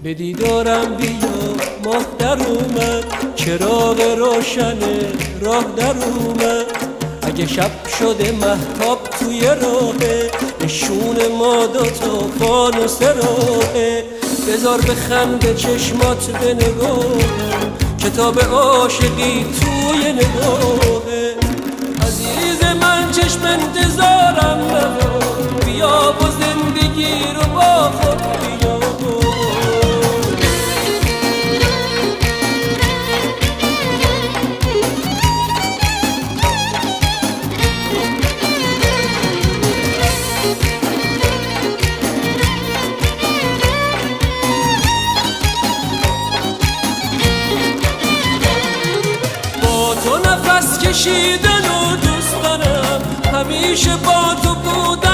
به دیدارم بیا ماه در اومد، چراغ روشن راه در اومد. اگه شب شده مهتاب توی راهه، نشون ما دوتا فانوس راهه. بذار بخنده چشمات به نگاهم، کتاب عاشقی توی نگاهه. عزیز من چشم انتظارم ندار، بیا با زندگی رو با خود بیا. تو نفس کشیدن و دوست دارم، همیشه با تو بودن